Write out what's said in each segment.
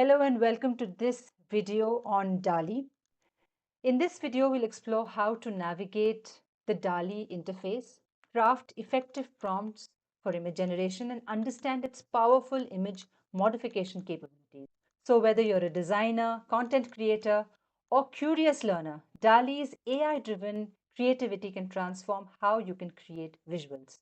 Hello and welcome to this video on Dall-E. In this video, we'll explore how to navigate the Dall-E interface, craft effective prompts for image generation, and understand its powerful image modification capabilities. So whether you're a designer, content creator, or curious learner, Dall-E's AI-driven creativity can transform how you can create visuals.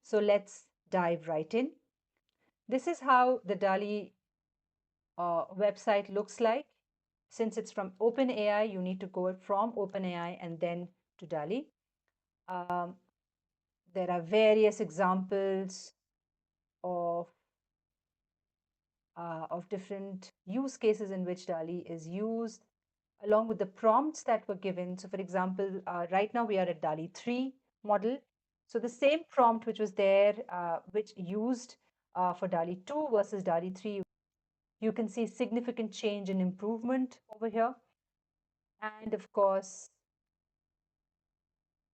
So let's dive right in. This is how the Dall-E website looks like. Since it's from OpenAI, you need to go from OpenAI and then to Dall-E. Um, there are various examples of different use cases in which Dall-E is used, along with the prompts that were given. So, for example, right now we are at Dall-E 3 model. So, the same prompt which was there, which used for Dall-E 2 versus Dall-E 3, you can see significant change and improvement over here. And of course,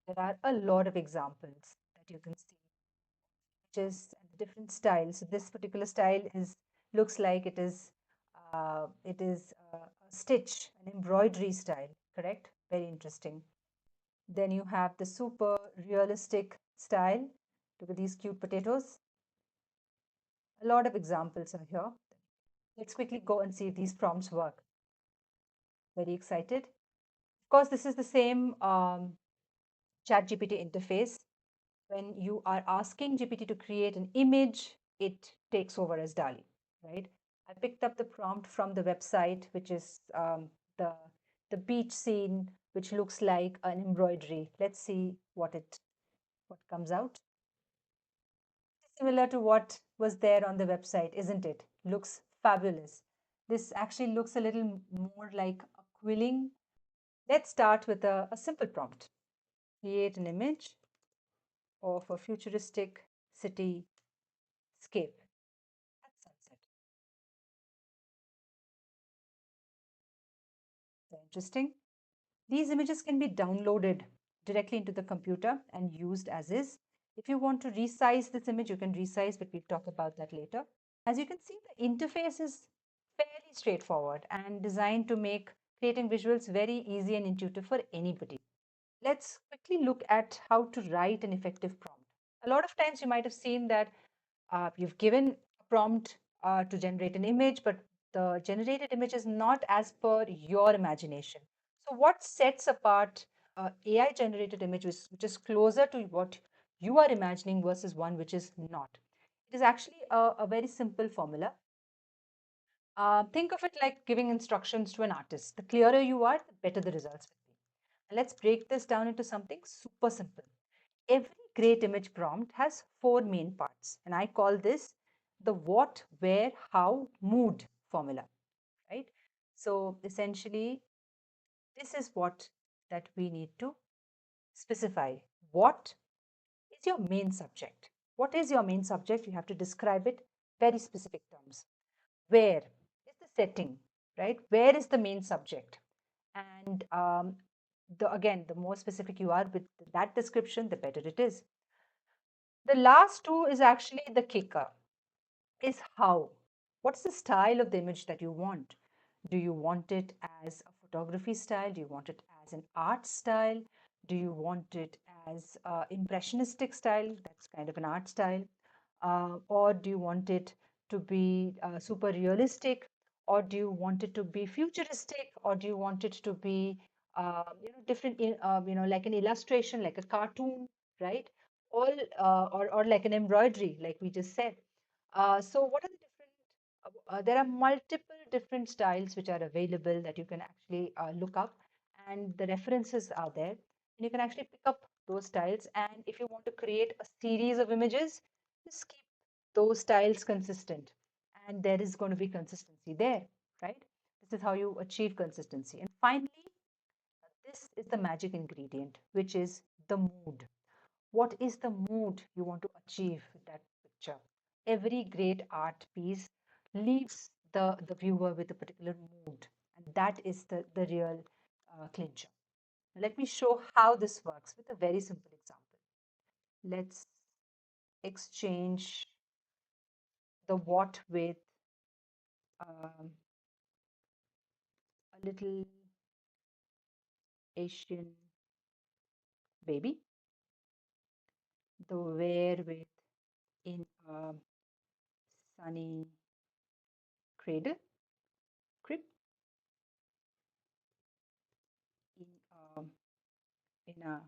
there are a lot of examples that you can see, just different styles. So this particular style is looks like it is a stitch, an embroidery style, correct? Very interesting. Then you have the super realistic style. Look at these cute potatoes. A lot of examples are here. Let's quickly go and see if these prompts work. Very excited. Of course, this is the same ChatGPT interface. When you are asking GPT to create an image, it takes over as Dall-E, right? I picked up the prompt from the website, which is the the beach scene, which looks like an embroidery. Let's see what comes out. Similar to what was there on the website, isn't it? Looks fabulous. This actually looks a little more like a quilling. Let's start with a simple prompt. Create an image of a futuristic cityscape at sunset. Interesting. These images can be downloaded directly into the computer and used as is. If you want to resize this image, you can resize, but we'll talk about that later. As you can see, the interface is fairly straightforward and designed to make creating visuals very easy and intuitive for anybody. Let's quickly look at how to write an effective prompt. A lot of times you might have seen that you've given a prompt to generate an image, but the generated image is not as per your imagination. So, what sets apart AI generated image which is closer to what you are imagining versus one which is not? It is actually a very simple formula. Think of it like giving instructions to an artist. The clearer you are, the better the results will be. And let's break this down into something super simple. Every great image prompt has four main parts, and I call this the what, where, how, mood formula, right? So essentially, this is what that we need to specify. What is your main subject? What is your main subject? You have to describe it very specific terms. Where is the setting, right? Where is the main subject? And again, the more specific you are with that description, the better it is. The last two is actually the kicker, is how. What's the style of the image that you want? Do you want it as a photography style? Do you want it as an art style? Do you want it as impressionistic style? That's kind of an art style. Or do you want it to be super realistic? Or do you want it to be futuristic? Or do you want it to be different, like an illustration, like a cartoon, right? All or like an embroidery, like we just said. So what are the different? There are multiple different styles which are available that you can actually look up, and the references are there. And you can actually pick up those styles. And if you want to create a series of images, just keep those styles consistent, and there is going to be consistency there, right? This is how you achieve consistency. And finally, this is the magic ingredient, which is the mood. What is the mood you want to achieve with that picture? Every great art piece leaves the viewer with a particular mood, and that is the real clincher. Let me show how this works with a very simple example. Let's exchange the what with um, a little Asian baby, the wherewith in a sunny cradle, crib, in a, in a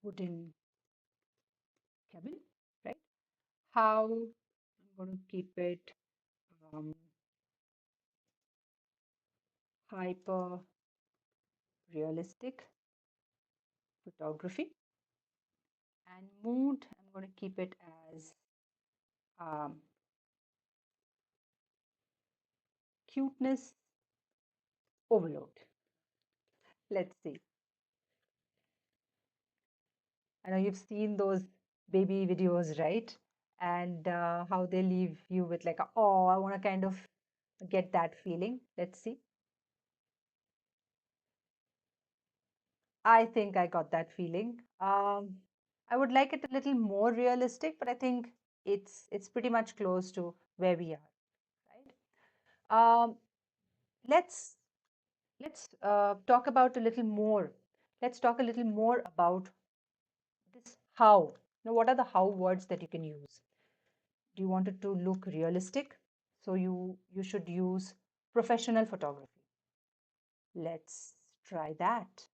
wooden cabin, right? How I'm going to keep it um, hyper realistic photography, and mood, I'm going to keep it as um, cuteness overload. Let's see. I know you've seen those baby videos, right? And how they leave you with like, oh, I want to kind of get that feeling. Let's see. I think I got that feeling. I would like it a little more realistic, but I think it's pretty much close to where we are, right? Um, let's let's talk about a little more. Let's talk a little more about this how. Now, what are the how words that you can use? Do you want it to look realistic? So you should use professional photography. Let's try that.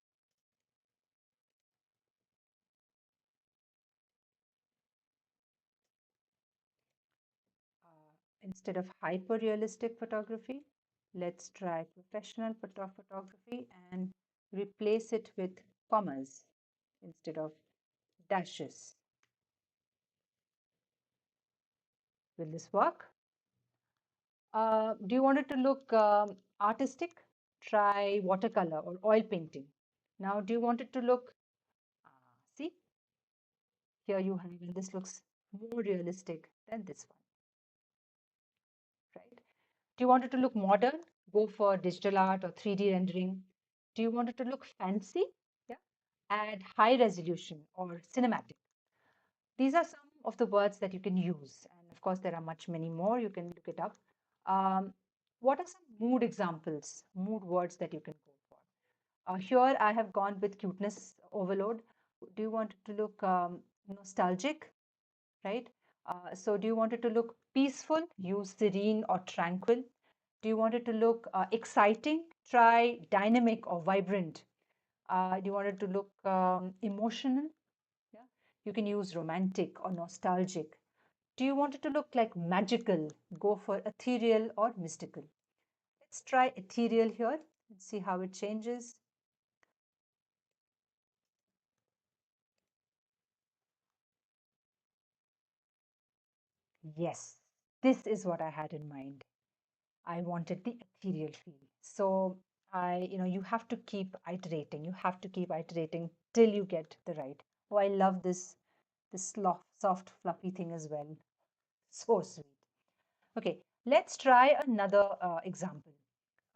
Instead of hyper realistic photography, let's try professional photography and replace it with commas instead of dashes. Will this work? Do you want it to look artistic? Try watercolor or oil painting. Now, do you want it to look, see, here you have, and this looks more realistic than this one, right? Do you want it to look modern? Go for digital art or 3D rendering. Do you want it to look fancy? Yeah. Add high resolution or cinematic. These are some of the words that you can use. And of course, there are much many more. You can look it up. What are some mood examples, mood words that you can go for? Here I have gone with cuteness overload. Do you want it to look nostalgic, right? So do you want it to look peaceful? Use serene or tranquil. Do you want it to look exciting? Try dynamic or vibrant. Do you want it to look emotional? Yeah. You can use romantic or nostalgic. Do you want it to look like magical? Go for ethereal or mystical. Let's try ethereal here and see how it changes. Yes, this is what I had in mind. I wanted the ethereal feel. So you have to keep iterating. You have to keep iterating till you get the right. Oh, I love this soft, fluffy thing as well. So sweet. Okay, let's try another example.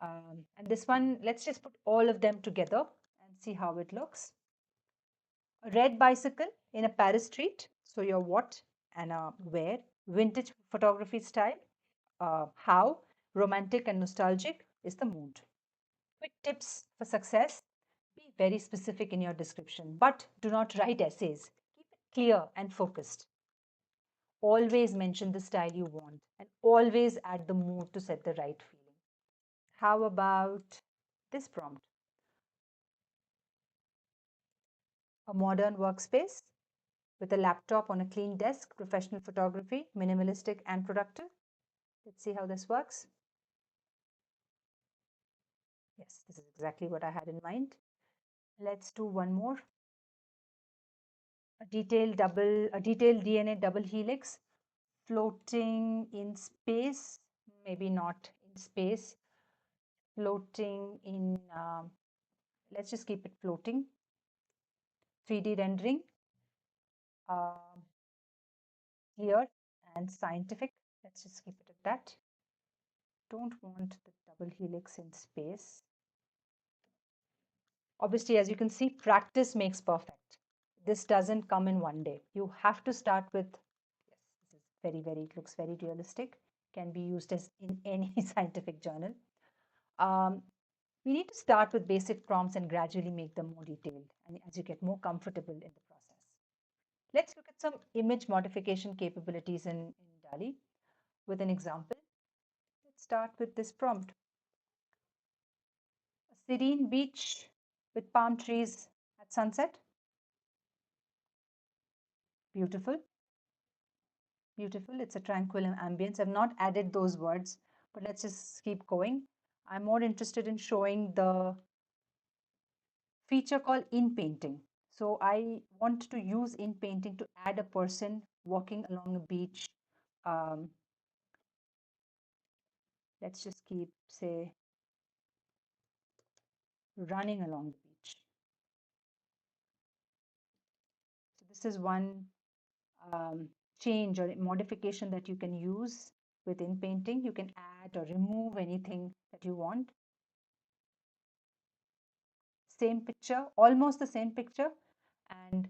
And this one, let's just put all of them together and see how it looks. A red bicycle in a Paris street. So your what and where. Vintage photography style. How romantic and nostalgic is the mood. Quick tips for success. Be very specific in your description, but do not write essays. Keep it clear and focused. Always mention the style you want and always add the mood to set the right feeling. How about this prompt? A modern workspace with a laptop on a clean desk, professional photography, minimalistic and productive. Let's see how this works. Yes, this is exactly what I had in mind. Let's do one more. A detailed DNA double helix floating in space, maybe not in space, floating in, let's just keep it floating. 3D rendering, um, clear and scientific. Let's just keep it at that. Don't want the double helix in space. Obviously, as you can see, practice makes perfect. This doesn't come in one day. You have to start with, yes, It looks very realistic. Can be used as in any scientific journal. Um, we need to start with basic prompts and gradually make them more detailed, and as you get more comfortable in the process. Let's look at some image modification capabilities in Dall-E with an example. Let's start with this prompt. A serene beach with palm trees at sunset. Beautiful, beautiful. It's a tranquil ambience. I've not added those words, but let's just keep going. I'm more interested in showing the feature called in painting. So I want to use in painting to add a person walking along a beach. Um, let's just keep, say, running along the beach. So this is one change or modification that you can use within painting. You can add or remove anything that you want. Same picture, almost the same picture, and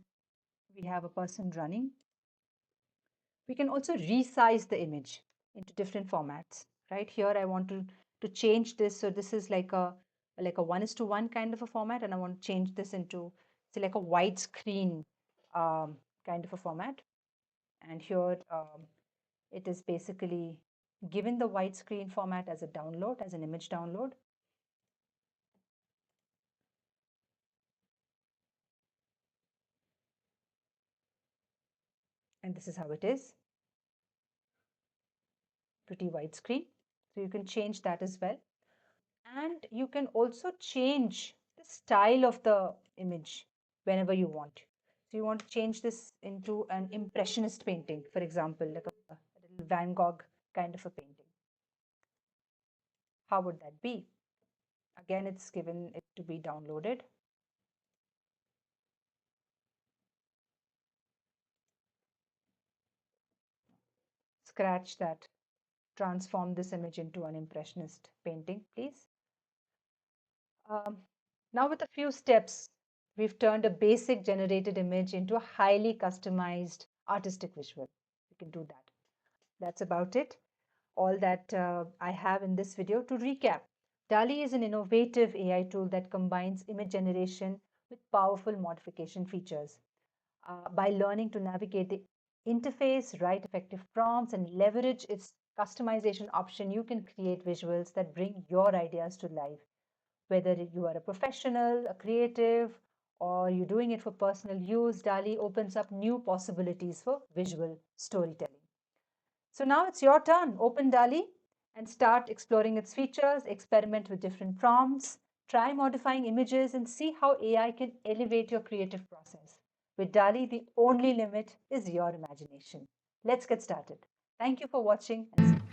we have a person running. We can also resize the image into different formats. Right here, I want to change this. So this is like a 1:1 kind of a format, and I want to change this into, say, like a widescreen kind of a format. And here, it is basically given the widescreen format as a download, as an image download. And this is how it is, pretty widescreen. So you can change that as well. And you can also change the style of the image whenever you want. So you want to change this into an impressionist painting, for example, like a little Van Gogh kind of a painting. How would that be? Again, it's given it to be downloaded. Scratch that. Transform this image into an impressionist painting, please. Now with a few steps, we've turned a basic generated image into a highly customized artistic visual. You can do that. That's about it. All that I have in this video. To recap, Dall-E is an innovative AI tool that combines image generation with powerful modification features. By learning to navigate the interface, write effective prompts, and leverage its customization option, you can create visuals that bring your ideas to life. Whether you are a professional, a creative, or you're doing it for personal use, Dall-E opens up new possibilities for visual storytelling. So now it's your turn. Open Dall-E and start exploring its features, experiment with different prompts, try modifying images, and see how AI can elevate your creative process. With Dall-E, the only limit is your imagination. Let's get started. Thank you for watching and